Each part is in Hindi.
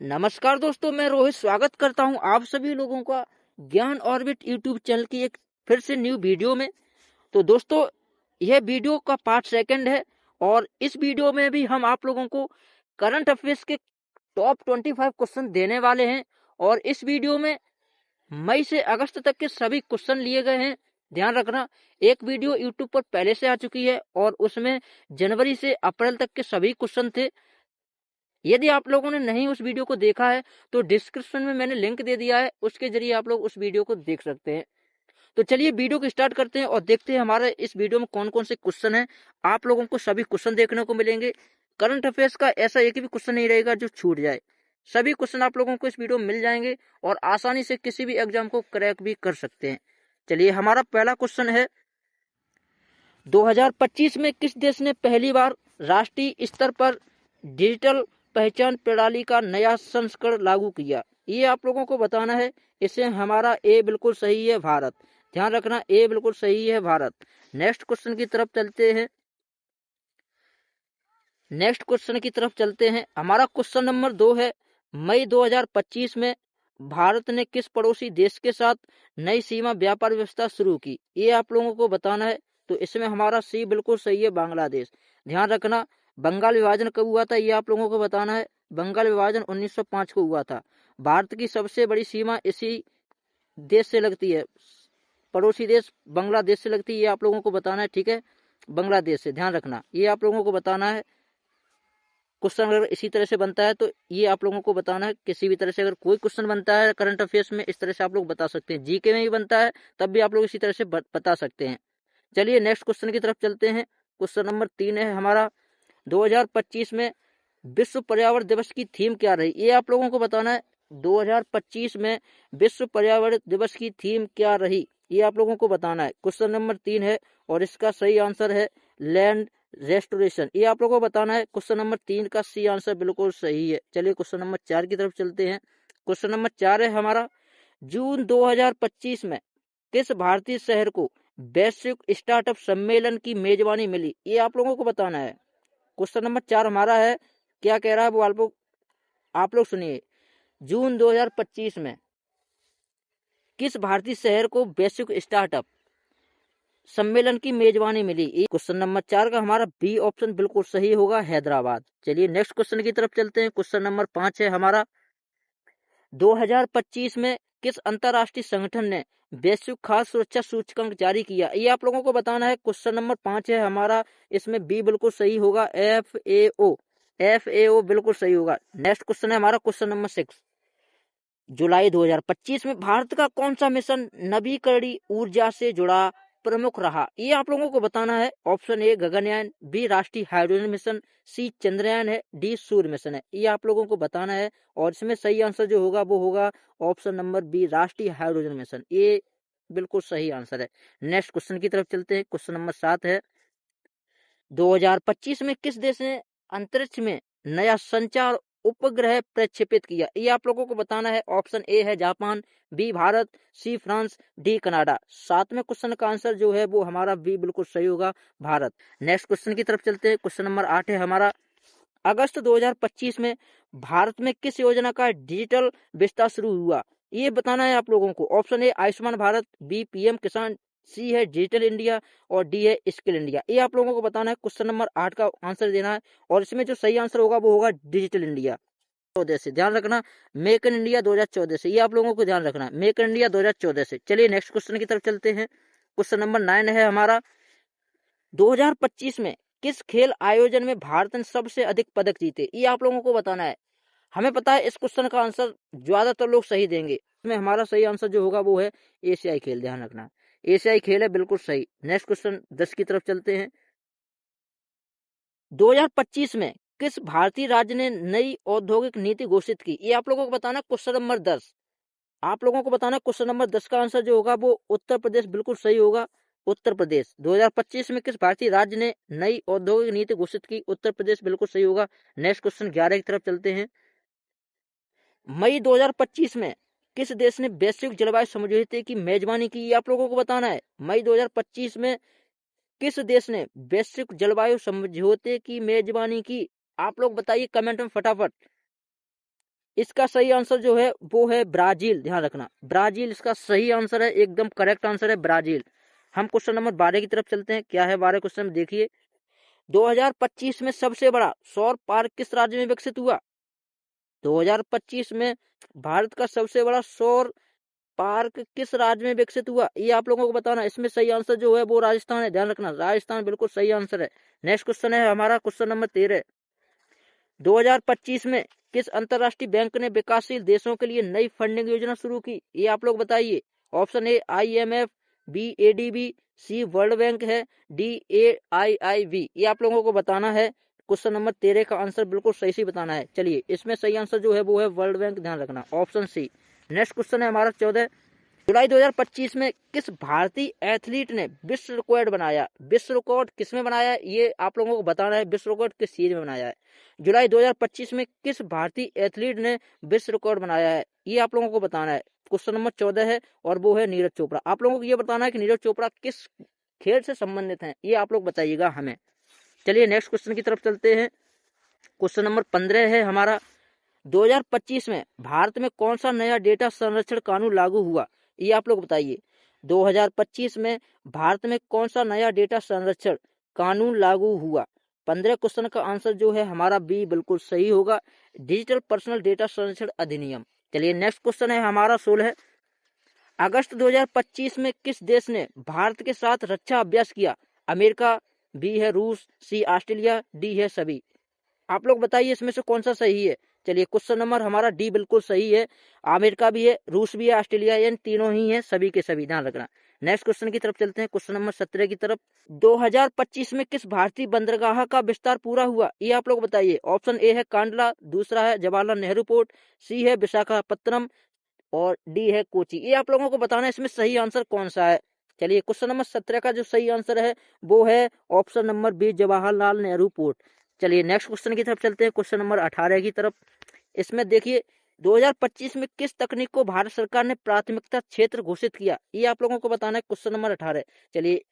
नमस्कार दोस्तों, मैं रोहित स्वागत करता हूं आप सभी लोगों का ज्ञान ऑर्बिट यूट्यूब चैनल की एक फिर से न्यू वीडियो में। तो दोस्तों, यह वीडियो का पार्ट सेकंड है और इस वीडियो में भी हम आप लोगों को करंट अफेयर्स के टॉप 25 क्वेश्चन देने वाले हैं। और इस वीडियो में मई से अगस्त तक के सभी क्वेश्चन लिए गए हैं। ध्यान रखना, एक वीडियो यूट्यूब पर पहले से आ चुकी है और उसमें जनवरी से अप्रैल तक के सभी क्वेश्चन थे। यदि आप लोगों ने नहीं उस वीडियो को देखा है तो डिस्क्रिप्शन में मैंने लिंक दे दिया है, उसके जरिए आप लोग उस वीडियो को देख सकते हैं। तो चलिए वीडियो को स्टार्ट करते हैं और देखते हैं हमारे इस वीडियो में कौन कौन से क्वेश्चन हैं। आप लोगों को सभी क्वेश्चन देखने को मिलेंगे। करंट अफेयर्स का ऐसा एक भी क्वेश्चन नहीं रहेगा जो छूट जाए। सभी क्वेश्चन आप लोगों को इस वीडियो में मिल जाएंगे और आसानी से किसी भी एग्जाम को क्रैक भी कर सकते हैं। चलिए, हमारा पहला क्वेश्चन है, 2025 में किस देश ने पहली बार राष्ट्रीय स्तर पर डिजिटल पहचान प्रणाली का नया संस्करण लागू किया? ये आप लोगों को बताना है। इससे हमारा ए बिल्कुल सही है, भारत। ध्यान रखना, ए बिल्कुल सही है, भारत। नेक्स्ट क्वेश्चन की तरफ चलते हैं। हमारा क्वेश्चन नंबर 2 है, मई 2025 में भारत ने किस पड़ोसी देश के साथ नई सीमा व्यापार व्यवस्था शुरू की? ये आप लोगों को बताना है। तो इसमें हमारा सी बिल्कुल सही है, बांग्लादेश। ध्यान रखना, बंगाल विभाजन कब हुआ था ये आप लोगों को बताना है। बंगाल विभाजन 1905 को हुआ था। भारत की सबसे बड़ी सीमा इसी देश से लगती है, पड़ोसी देश बांग्लादेश से लगती है। ये आप लोगों को बताना है, ठीक है, बांग्लादेश से। ध्यान रखना, ये आप लोगों को बताना है। क्वेश्चन अगर इसी तरह से बनता है तो ये आप लोगों को बताना है। किसी भी तरह से अगर कोई क्वेश्चन बनता है करंट अफेयर्स में, इस तरह से आप लोग बता सकते हैं। जीके में भी बनता है तब भी आप लोग इसी तरह से बता सकते हैं। चलिए नेक्स्ट क्वेश्चन की तरफ चलते हैं। क्वेश्चन नंबर 3 है हमारा, 2025 में विश्व पर्यावरण दिवस की थीम क्या रही? ये आप लोगों को बताना है। 2025 में विश्व पर्यावरण दिवस की थीम क्या रही, ये आप लोगों को बताना है। क्वेश्चन नंबर 3 है और इसका सही आंसर है लैंड रेस्टोरेशन। ये आप लोगों को बताना है। क्वेश्चन नंबर 3 का सी आंसर बिल्कुल सही है। चलिए क्वेश्चन नंबर 4 की तरफ चलते हैं। क्वेश्चन नंबर 4 है हमारा, जून 2025 में किस भारतीय शहर को वैश्विक स्टार्टअप सम्मेलन की मेजबानी मिली? ये आप लोगों को बताना है। क्वेश्चन नंबर 4 हमारा है, क्या कह रहा है वो आप लोग सुनिए। जून 2025 में किस भारतीय शहर को वैश्विक स्टार्टअप सम्मेलन की मेजबानी मिली? क्वेश्चन नंबर 4 का हमारा बी ऑप्शन बिल्कुल सही होगा, हैदराबाद। चलिए नेक्स्ट क्वेश्चन की तरफ चलते हैं। क्वेश्चन नंबर 5 है हमारा, 2025 में किस अंतरराष्ट्रीय संगठन ने वैश्विक खाद्य सुरक्षा सूचकांक जारी किया? ये आप लोगों को बताना है। क्वेश्चन नंबर 5 है हमारा, इसमें बी बिल्कुल सही होगा, FAO बिल्कुल सही होगा। नेक्स्ट क्वेश्चन है हमारा, क्वेश्चन नंबर 6, जुलाई 2025 में भारत का कौन सा मिशन नवीकरणीय ऊर्जा से जुड़ा प्रमुख रहा? ये आप लोगों को बताना है। ऑप्शन ए गगनयान, बी राष्ट्रीय हाइड्रोजन मिशन, सी चंद्रयान है, डी सूर्य मिशन है। ये आप लोगों को बताना है और इसमें सही आंसर जो होगा वो होगा ऑप्शन नंबर बी, राष्ट्रीय हाइड्रोजन मिशन। ये बिल्कुल सही आंसर है। नेक्स्ट क्वेश्चन की तरफ चलते हैं। क्वेश्चन नंबर 7 है, 2025 में किस देश ने अंतरिक्ष में नया संचार उपग्रह प्रक्षेपित किया? ये आप लोगों को बताना है। ऑप्शन ए है Japan, B Bharat, C France, D Canada. 7वें क्वेश्चन का आंसर जो है वो हमारा बी बिल्कुल सही होगा, भारत। नेक्स्ट क्वेश्चन की तरफ चलते हैं। क्वेश्चन नंबर 8 है हमारा, अगस्त 2025 में भारत में किस योजना का डिजिटल विस्तार शुरू हुआ? ये बताना है आप लोगों को। Option A Ayushman Bharat, B PM Kisan, C है डिजिटल इंडिया और डी है स्किल इंडिया। ये आप लोगों को बताना है। क्वेश्चन नंबर 8 का आंसर देना है और इसमें जो सही आंसर होगा वो होगा डिजिटल इंडिया 14 से। ध्यान रखना, मेक इन इंडिया 2014 से। ये आप लोगों को ध्यान रखना, मेक इन इंडिया 2014 से। चलिए नेक्स्ट क्वेश्चन की तरफ चलते हैं। क्वेश्चन नंबर 9 है हमारा, 2025 में किस खेल आयोजन में भारत ने सबसे अधिक पदक जीते? ये आप लोगों को बताना है। हमें पता है इस क्वेश्चन का आंसर ज्यादातर लोग सही देंगे। इसमें हमारा सही आंसर जो होगा वो है एशियाई खेल। ध्यान रखना, एशियाई खेल है, बिल्कुल सही। नेक्स्ट क्वेश्चन 10 की तरफ चलते हैं। 2025 में किस भारतीय राज्य ने नई औद्योगिक नीति घोषित की? ये आप लोगों को बताना। क्वेश्चन नंबर 10 आप लोगों को बताना। क्वेश्चन नंबर 10 का आंसर जो होगा वो उत्तर प्रदेश बिल्कुल सही होगा, उत्तर प्रदेश। 2025 में किस भारतीय राज्य ने नई औद्योगिक नीति घोषित की? उत्तर प्रदेश बिल्कुल सही होगा। नेक्स्ट क्वेश्चन 11 की तरफ चलते हैं। मई 2025 में किस देश ने वैश्विक जलवायु समझौते की मेजबानी की? ये आप लोगों को बताना है। मई 2025 में किस देश ने वैश्विक जलवायु समझौते की मेजबानी की? आप लोग बताइए कमेंट में फटाफट। इसका सही आंसर जो है वो है ब्राजील। ध्यान रखना, ब्राजील इसका सही आंसर है, एकदम करेक्ट आंसर है ब्राजील। हम क्वेश्चन नंबर 12 की तरफ चलते हैं। क्या है 12 क्वेश्चन, देखिए 2025 में सबसे बड़ा सौर पार्क किस राज्य में विकसित हुआ? 2025 में भारत का सबसे बड़ा सौर पार्क किस राज्य में विकसित हुआ, ये आप लोगों को बताना। इसमें सही आंसर जो है वो राजस्थान है। ध्यान रखना, राजस्थान बिल्कुल सही आंसर है। नेक्स्ट क्वेश्चन है हमारा क्वेश्चन नंबर 13। 2025 में किस अंतरराष्ट्रीय बैंक ने विकासशील देशों के लिए नई फंडिंग योजना शुरू की, ये आप लोग बताइए। Option A IMF, B ADB, C world bank है, डी AIIB। ये आप लोगों को बताना है। क्वेश्चन नंबर 13 का आंसर बिल्कुल सही से बताना है। चलिए, इसमें सही आंसर जो है वो है वर्ल्ड बैंक। ध्यान रखना, ऑप्शन सी। नेक्स्ट क्वेश्चन है हमारा 14। जुलाई 2025 में किस भारतीय एथलीट ने विश्व रिकॉर्ड बनाया? विश्व रिकॉर्ड किसमें बनाया है, ये आप लोगों को बताना है। विश्व रिकॉर्ड किस चीज में बनाया है? जुलाई 2025 में किस भारतीय एथलीट ने विश्व रिकॉर्ड बनाया है, ये आप लोगों को बताना है। क्वेश्चन नंबर 14 है और वो है नीरज चोपड़ा। आप लोगों को ये बताना है कि नीरज चोपड़ा किस खेल से संबंधित हैं, ये आप लोग बताइएगा हमें। चलिए नेक्स्ट क्वेश्चन की तरफ चलते हैं। क्वेश्चन नंबर 15 है हमारा। 2025 में भारत में कौन सा नया डेटा संरक्षण कानून लागू हुआ, ये आप लोग बताइए। 2025 में भारत में कौन सा नया डेटा संरक्षण कानून लागू हुआ? 15 क्वेश्चन का आंसर जो है हमारा बी बिल्कुल सही होगा, डिजिटल पर्सनल डेटा संरक्षण अधिनियम। चलिए नेक्स्ट क्वेश्चन है हमारा 16। अगस्त 2025 में किस देश ने भारत के साथ रक्षा अभ्यास किया? अमेरिका, बी है रूस, सी ऑस्ट्रेलिया, डी है सभी। आप लोग बताइए इसमें से कौन सा सही है। चलिए, क्वेश्चन नंबर हमारा डी बिल्कुल सही है। अमेरिका भी है, रूस भी है, ऑस्ट्रेलिया, इन तीनों ही है, सभी के सभी। ध्यान रखना। नेक्स्ट क्वेश्चन की तरफ चलते हैं, क्वेश्चन नंबर 17 की तरफ। 2025 में किस भारतीय बंदरगाह का विस्तार पूरा हुआ, ये आप लोग बताइए। ऑप्शन ए है कांडला, दूसरा है जवाहरलाल नेहरू पोर्ट, सी है विशाखापत्तनम और डी है कोची। ये आप लोगों को बताना है इसमें सही आंसर कौन सा है। चलिए, क्वेश्चन नंबर 17 का जो सही आंसर है वो है option number B, Jawaharlal Nehru port. चलिए नेक्स्ट क्वेश्चन की तरफ चलते हैं, क्वेश्चन नंबर 18 की तरफ। इसमें देखिए 2025 में किस तकनीक को भारत सरकार ने प्राथमिकता क्षेत्र घोषित किया, ये आप लोगों को बताना है। Question number 18। चलिए,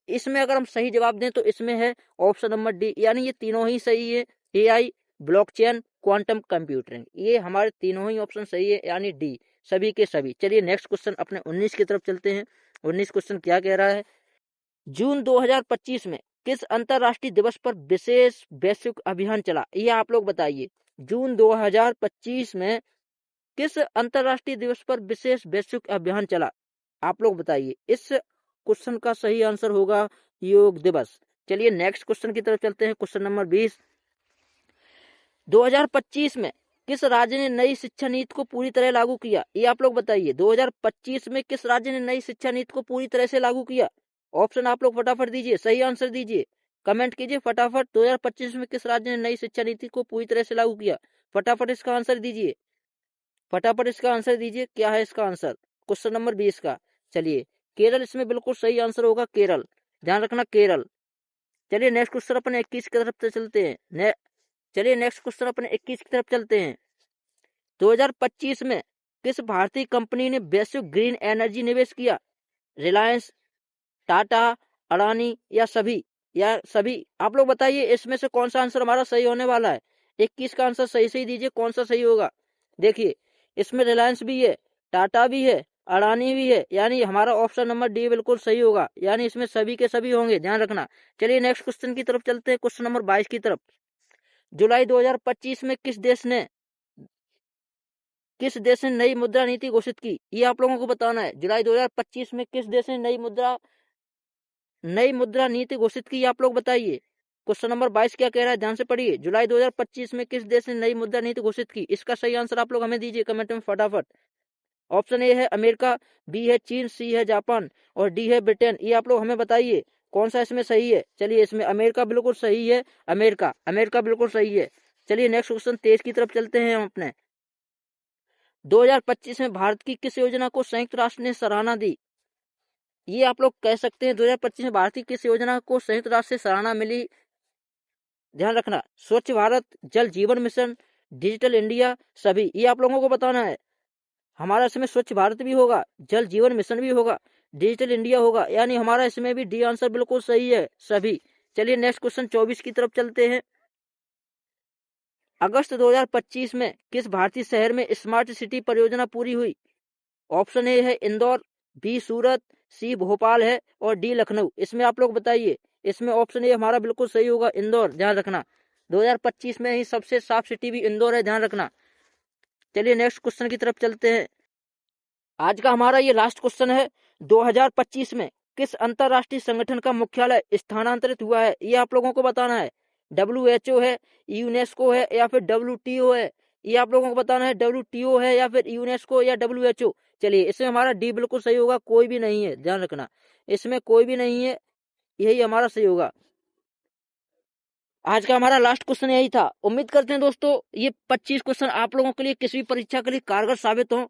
इसमें अगर हम सही जवाब दें तो इसमें है ऑप्शन नंबर डी, यानी ये तीनों ही सही है। AI, ब्लॉकचेन, क्वांटम कंप्यूटिंग, ये हमारे तीनों ही ऑप्शन सही है, यानी डी, सभी के सभी। चलिए नेक्स्ट क्वेश्चन अपने 19 की तरफ चलते हैं। 19 क्वेश्चन क्या कह रहा है? जून 2025 में किस अंतरराष्ट्रीय दिवस पर विशेष वैश्विक अभियान चला, ये आप लोग बताइए। जून 2025 में किस अंतरराष्ट्रीय दिवस पर विशेष वैश्विक अभियान चला, आप लोग बताइए। इस क्वेश्चन का सही आंसर होगा योग दिवस। चलिए नेक्स्ट क्वेश्चन की तरफ चलते हैं, क्वेश्चन नंबर 20। 2025 में किस राज्य ने नई शिक्षा नीति को पूरी तरह लागू किया, ये आप लोग बताइए। 2025 में किस राज्य ने नई शिक्षा नीति को पूरी तरह से लागू किया? ऑप्शन आप लोग फटाफट दीजिए, सही आंसर दीजिए, कमेंट कीजिए फटाफट। 2025 में किस राज्य ने नई शिक्षा नीति को पूरी तरह से लागू किया? फटाफट इसका आंसर दीजिए, फटाफट इसका आंसर दीजिए। क्या है इसका आंसर क्वेश्चन नंबर 20 का? चलिए, केरल इसमें बिल्कुल सही आंसर होगा, केरल। ध्यान रखना, केरल। चलिए नेक्स्ट क्वेश्चन अपने 21 की तरफ से चलते हैं। चलिए नेक्स्ट क्वेश्चन अपने 21 की तरफ चलते हैं। 2025 में किस भारतीय कंपनी ने वैश्विक ग्रीन एनर्जी निवेश किया? रिलायंस, टाटा, अडानी या सभी, या सभी? आप लोग बताइए इसमें से कौन सा आंसर हमारा सही होने वाला है। 21 का आंसर सही सही दीजिए, कौन सा सही होगा। देखिए, इसमें रिलायंस भी है, टाटा भी है, अडानी भी है, यानी हमारा ऑप्शन नंबर डी बिल्कुल सही होगा, यानी इसमें सभी के सभी होंगे। ध्यान रखना। चलिए नेक्स्ट क्वेश्चन की तरफ चलते हैं, क्वेश्चन नंबर 22 की तरफ। जुलाई 2025 में किस देश ने नई मुद्रा नीति घोषित की, ये आप लोगों को बताना है। जुलाई 2025 में किस देश ने नई मुद्रा नीति घोषित की, आप लोग बताइए। क्वेश्चन नंबर 22 क्या कह रहा है, ध्यान से पढ़िए। जुलाई 2025 में किस देश ने नई मुद्रा नीति घोषित की, इसका सही आंसर आप लोग हमें दीजिए कमेंट में फटाफट। ऑप्शन ए है अमेरिका, बी है चीन, सी है जापान और डी है ब्रिटेन। ये आप लोग हमें बताइए कौन सा इसमें सही है। चलिए, इसमें अमेरिका बिल्कुल सही है, अमेरिका, अमेरिका बिल्कुल सही है। चलिए नेक्स्ट क्वेश्चन 23 की तरफ चलते हैं हम अपने। 2025 में भारत की किस योजना को संयुक्त राष्ट्र ने सराहना दी, ये आप लोग कह सकते हैं। 2025 में भारत की किस योजना को संयुक्त राष्ट्र से सराहना मिली? ध्यान रखना, स्वच्छ भारत, जल जीवन मिशन, डिजिटल इंडिया, सभी, ये आप लोगों को बताना है। हमारा इसमें स्वच्छ भारत भी होगा, जल जीवन मिशन भी होगा, डिजिटल इंडिया होगा, यानी हमारा इसमें भी डी आंसर बिल्कुल सही है, सभी। चलिए नेक्स्ट क्वेश्चन 24 की तरफ चलते हैं। अगस्त 2025 में किस भारतीय शहर में स्मार्ट सिटी परियोजना पूरी हुई? ऑप्शन ए है इंदौर, बी सूरत, सी भोपाल है और डी लखनऊ। इसमें आप लोग बताइए। इसमें ऑप्शन ए हमारा बिल्कुल सही होगा, इंदौर। ध्यान रखना 2025 में ही सबसे साफ सिटी भी इंदौर है, ध्यान रखना। चलिए नेक्स्ट क्वेश्चन की तरफ चलते हैं। आज का हमारा ये लास्ट क्वेश्चन है। 2025 में किस अंतरराष्ट्रीय संगठन का मुख्यालय स्थानांतरित हुआ है? ये आप लोगों को बताना है। WHO है, यूनेस्को है या फिर WTO है? ये आप लोगों को बताना है। WTO है या फिर यूनेस्को या WHO? चलिए इसमें हमारा डी बिल्कुल सही होगा, कोई भी नहीं है, ध्यान रखना। इसमें कोई भी नहीं है, यही हमारा सही होगा। आज का हमारा लास्ट क्वेश्चन यही था। उम्मीद करते हैं दोस्तों ये 25 क्वेश्चन आप लोगों के लिए किसी भी परीक्षा के लिए कारगर साबित हो।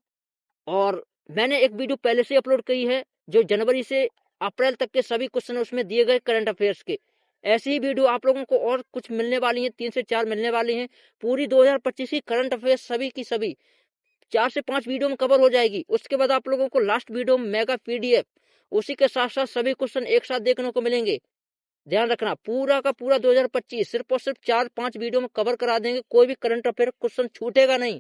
और मैंने एक वीडियो पहले से अपलोड की है जो जनवरी से अप्रैल तक के सभी क्वेश्चन उसमें दिए गए करंट अफेयर्स के। ऐसी ही वीडियो आप लोगों को और कुछ मिलने वाली हैं, 3 से 4 मिलने वाली हैं। पूरी 2025 की करंट अफेयर्स सभी की सभी 4 से 5 वीडियो में कवर हो जाएगी। उसके बाद आप लोगों को लास्ट वीडियो में मेगा PDF, उसी के साथ साथ सभी क्वेश्चन एक साथ देखने को मिलेंगे। ध्यान रखना पूरा का पूरा 2025 सिर्फ और सिर्फ 4-5 वीडियो में कवर करा देंगे। कोई भी करंट अफेयर क्वेश्चन छूटेगा नहीं।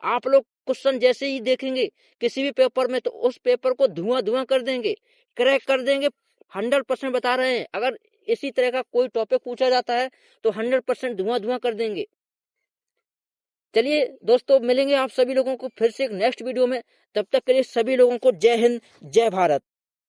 आप लोग क्वेश्चन जैसे ही देखेंगे किसी भी पेपर में तो उस पेपर को धुआं धुआं कर देंगे, क्रैक कर देंगे। 100% बता रहे हैं। अगर इसी तरह का कोई टॉपिक पूछा जाता है तो 100% धुआं धुआं कर देंगे। चलिए दोस्तों मिलेंगे आप सभी लोगों को फिर से एक नेक्स्ट वीडियो में। तब तक के लिए सभी लोगों को जय हिंद, जय भारत।